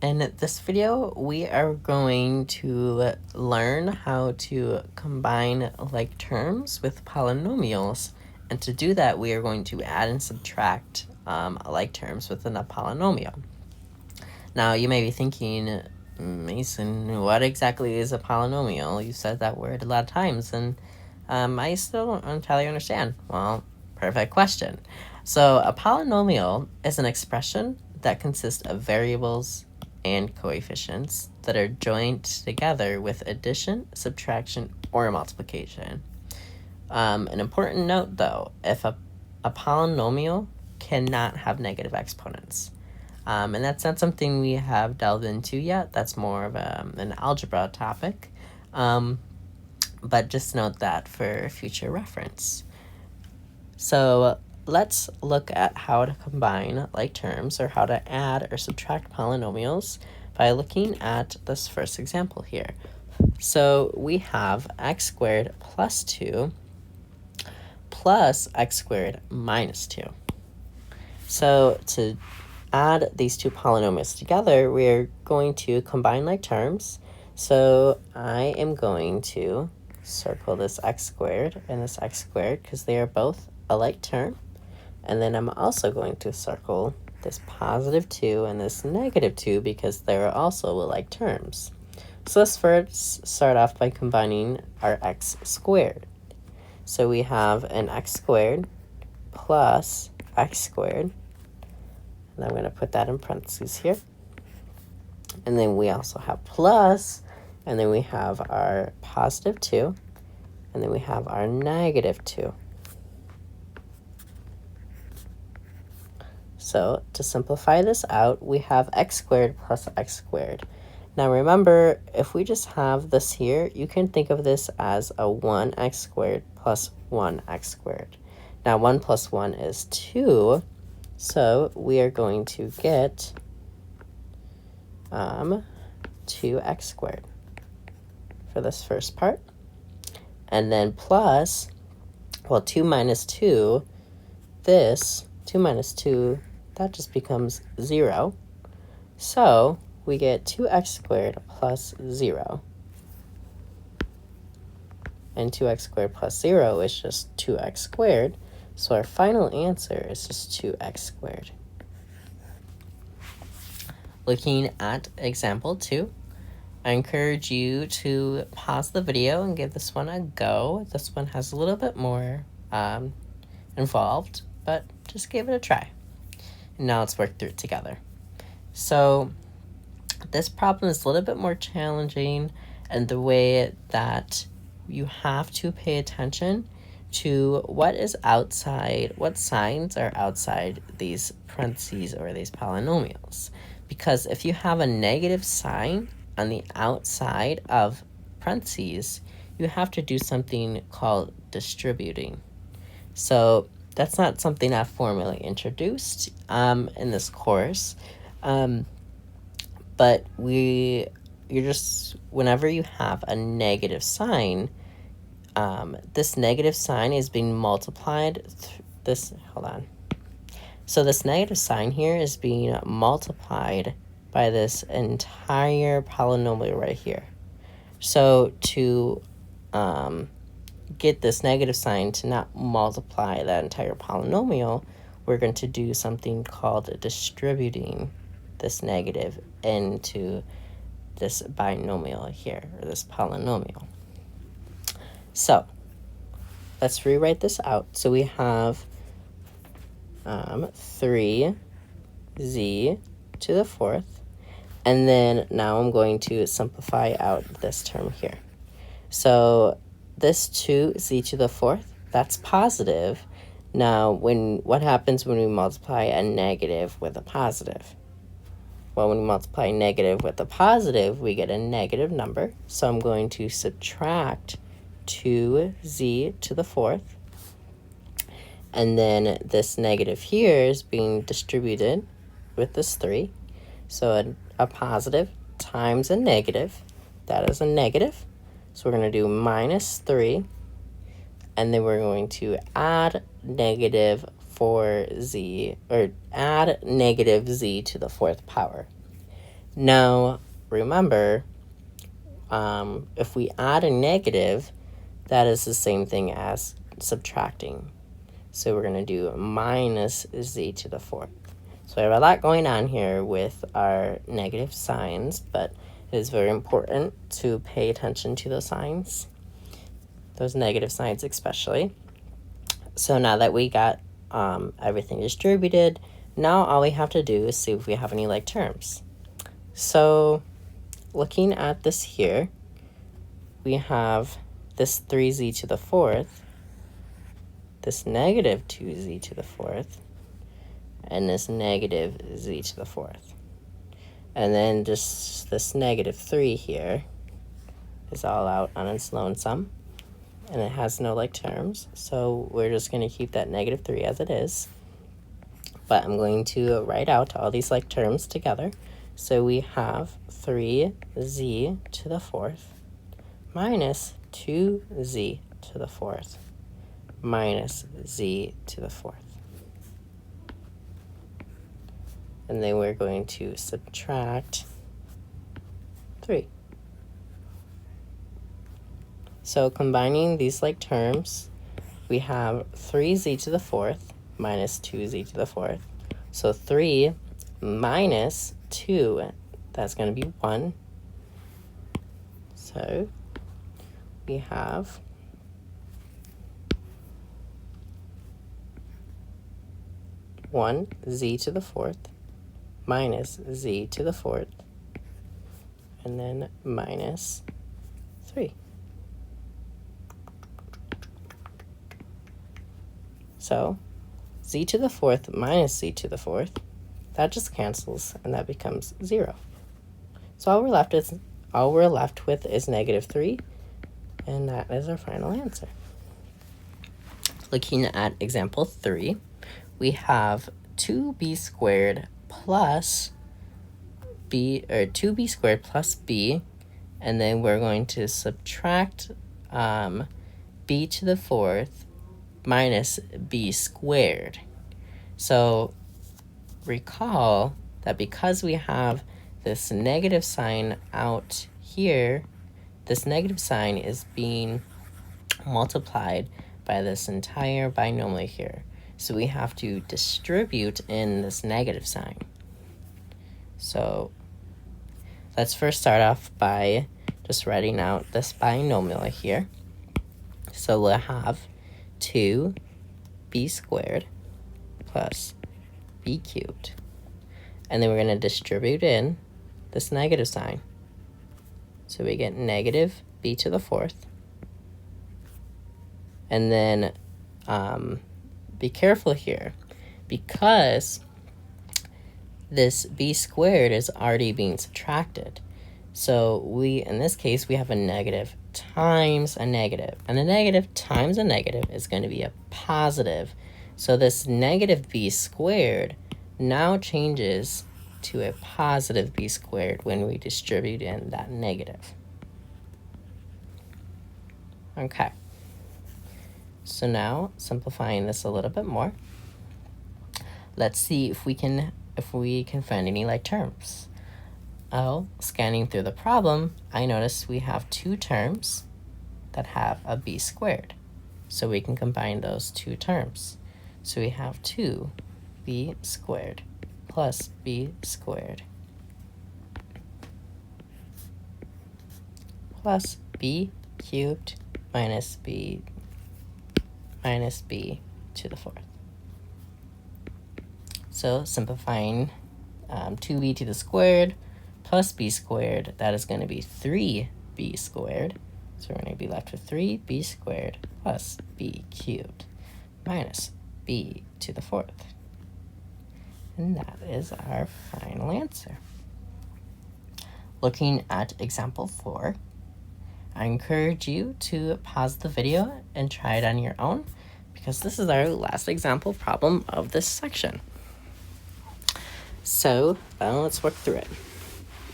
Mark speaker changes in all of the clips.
Speaker 1: In this video, we are going to learn how to combine like terms with polynomials. And to do that, we are going to add and subtract like terms within a polynomial. Now, you may be thinking, Mason, what exactly is a polynomial? You said that word a lot of times, and I still don't entirely understand. Well, perfect question. So a polynomial is an expression that consists of variables and coefficients that are joined together with addition, subtraction, or multiplication. An important note, though, if a polynomial cannot have negative exponents. And that's not something we have delved into yet. That's more of an algebra topic. But just note that for future reference. So let's look at how to combine like terms or how to add or subtract polynomials by looking at this first example here. So we have x squared plus 2 plus x squared minus 2. So to add these two polynomials together, we're going to combine like terms. So I am going to circle this x squared and this x squared because they are both a like term. And then I'm also going to circle this positive 2 and this negative 2 because they're also like terms. So let's first start off by combining our x squared. So we have an x squared plus x squared. And I'm going to put that in parentheses here. And then we also have plus, and then we have our positive 2, and then we have our negative 2. So to simplify this out, we have x squared plus x squared. Now remember, if we just have this here, you can think of this as a 1x squared plus 1x squared. Now 1 plus 1 is 2, so we are going to get 2x squared for this first part. And then plus, well, 2 minus 2, this 2 minus 2, that just becomes 0. So we get 2x squared plus 0. And 2x squared plus 0 is just 2x squared. So our final answer is just 2x squared. Looking at example 2, I encourage you to pause the video and give this one a go. This one has a little bit more involved, but just give it a try. And now let's work through it together. So this problem is a little bit more challenging in the way that you have to pay attention to what is outside, what signs are outside these parentheses or these polynomials. Because if you have a negative sign on the outside of parentheses, you have to do something called distributing. So that's not something I've formally introduced in this course, but you're just, whenever you have a negative sign, this negative sign is being multiplied. So this negative sign here is being multiplied by this entire polynomial right here. So to get this negative sign to not multiply that entire polynomial, we're going to do something called distributing this negative into this binomial here, or this polynomial. So let's rewrite this out. So we have 3z to the 4th, and then now I'm going to simplify out this term here. So this 2z to the 4th, that's positive. Now what happens when we multiply a negative with a positive? Well, when we multiply negative with a positive, we get a negative number. So I'm going to subtract 2z to the 4th. And then this negative here is being distributed with this 3. So a positive times a negative, that is a negative. So we're going to do minus 3. And then we're going to add negative 4z, or add negative z to the 4th power. Now, remember, if we add a negative, that is the same thing as subtracting. So we're going to do minus z to the fourth. So we have a lot going on here with our negative signs, but it is very important to pay attention to those signs, those negative signs especially. So now that we got everything distributed, now all we have to do is see if we have any like terms. So looking at this here, we have this 3z to the fourth, this negative 2z to the fourth, and this negative z to the fourth. And then just this negative 3 here is all out on its lonesome, and it has no like terms, so we're just going to keep that negative 3 as it is. But I'm going to write out all these like terms together. So we have 3z to the fourth minus 2z to the fourth minus z to the fourth. And then we're going to subtract 3. So combining these like terms, we have 3z to the fourth minus 2z to the fourth. So 3 minus 2, that's going to be 1. So we have 1z to the fourth minus z to the fourth, and then minus 3. So z to the fourth minus z to the fourth, that just cancels, and that becomes 0. So all we're left with is negative 3, and that is our final answer. Looking at example 3, we have 2b squared plus b, or 2b squared plus b, and then we're going to subtract b to the fourth minus b squared. So recall that because we have this negative sign out here, this negative sign is being multiplied by this entire binomial here. So we have to distribute in this negative sign. So let's first start off by just writing out this binomial here. So we'll have 2b squared plus b cubed. And then we're going to distribute in this negative sign. So we get negative b to the fourth. And then be careful here, because this b squared is already being subtracted. So in this case, we have a negative times a negative, and a negative times a negative is going to be a positive. So this negative b squared now changes to a positive b squared when we distribute in that negative. Okay. So now, simplifying this a little bit more, let's see if we can find any like terms. Oh, scanning through the problem, I notice we have 2 terms that have a b squared. So we can combine those 2 terms. So we have 2b squared plus b squared plus b cubed minus b to the fourth. So simplifying 2b to the squared plus b squared, that is going to be 3b squared. So we're going to be left with 3b squared plus b cubed minus b to the fourth. And that is our final answer. Looking at example 4, I encourage you to pause the video and try it on your own, because this is our last example problem of this section. So let's work through it.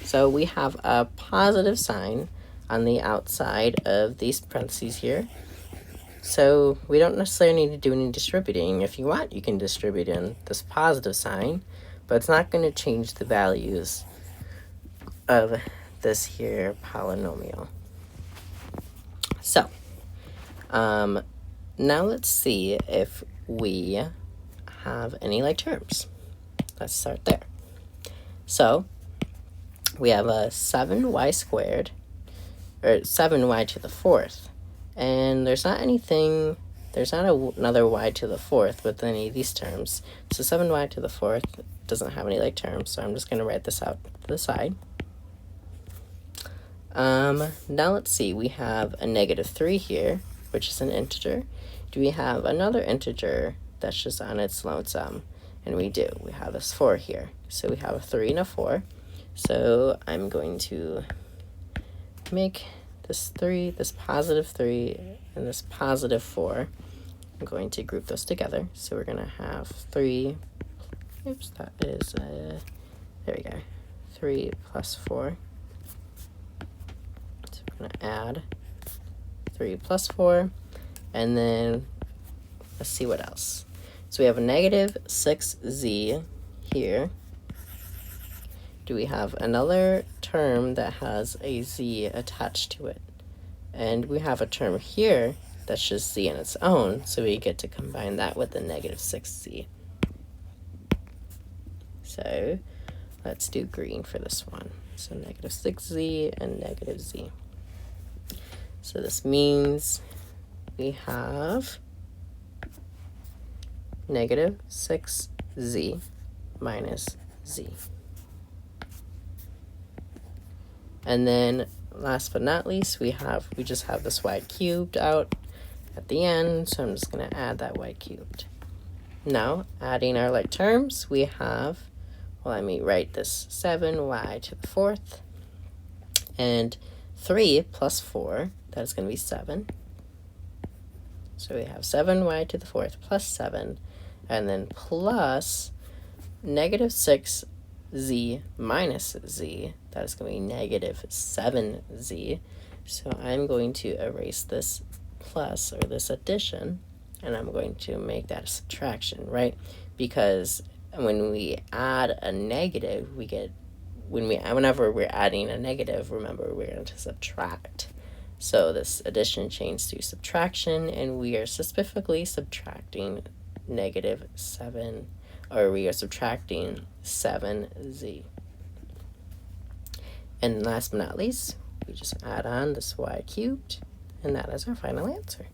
Speaker 1: So we have a positive sign on the outside of these parentheses here. So we don't necessarily need to do any distributing. If you want, you can distribute in this positive sign, but it's not going to change the values of this here polynomial. So, now let's see if we have any like terms. Let's start there. So, we have a 7y squared, or 7y to the fourth, and there's not another y to the fourth with any of these terms. So 7y to the fourth doesn't have any like terms, so I'm just going to write this out to the side. Now let's see, we have a -3 here, which is an integer. Do we have another integer that's just on its lonesome? And we do. We have this 4 here. So we have a 3 and a 4. So I'm going to make this 3, this positive 3, and this positive 4. I'm going to group those together. So we're going to have 3, oops, that is, there we go, 3 plus 4. So we're going to add 3 plus 4, and then let's see what else. So we have a -6z here. Do we have another term that has a z attached to it? And we have a term here that's just z on its own, so we get to combine that with the -6z. So let's do green for this one. So -6z and -z. So this means we have -6z minus z. And then last but not least, we just have this y cubed out at the end, so I'm just going to add that y cubed. Now, adding our like terms, we have, well, let me write this 7y to the fourth, and 3 plus 4, that's going to be 7. So we have 7y to the fourth plus 7, and then plus -6z minus z, that is going to be -7z. So I'm going to erase this plus, or this addition, and I'm going to make that a subtraction, right? Because when we add a negative, we get, whenever we're adding a negative, remember, we're going to subtract. So this addition changed to subtraction, and we are specifically subtracting -7, or we are subtracting 7z. And last but not least, we just add on this y cubed, and that is our final answer.